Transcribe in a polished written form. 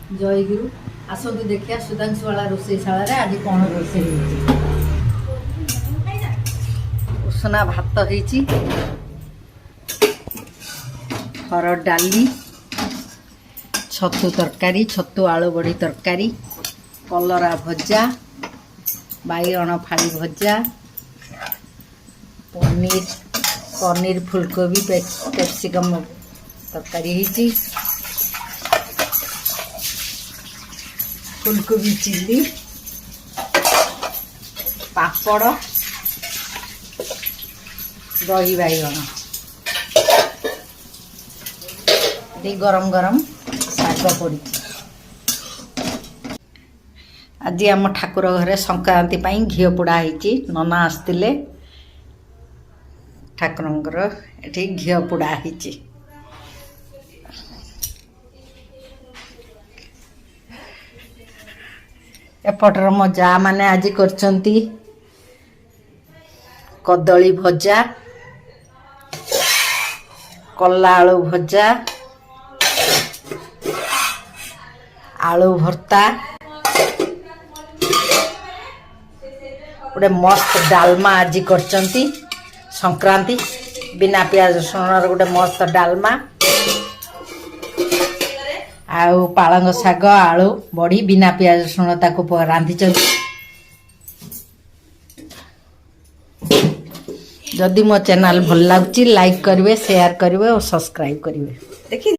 जयगुरु आसतु देखिया सुधांशुवाला रोषेशाला आज कौन रोषे उसना भात होइची हरड़ डाली छतु तरकारी छतु आलू बड़ी तरकारी कलरा भजा बैगण फाड़ी भजा पनीर पनीर फुलकोबी कैप्सिकम तरकारी होइची फुलकोबी चिल्ली पापड़ दही बैगण गरम गरम शाग पड़ी आज आम ठाकुर घरे संक्रांति पाई घी पोड़ा होती नना आसते ठाकुर ये घी पोड़ा होती एपटर मो जा माने आज करचंती कदली भजा कला आलू भजा आलू भर्ता गोटे मस्त डालमा आज करचंती संक्रांति बिना प्याज रसुण गोटे मस्त डालमा आउ पालंग शाग आलू बड़ी बिना प्याज रसुण ताको रांधि जदि मो चैनल भल लगुच लाइक करेंगे शेयर करेंगे और सब्सक्राइब करेंगे देखिए।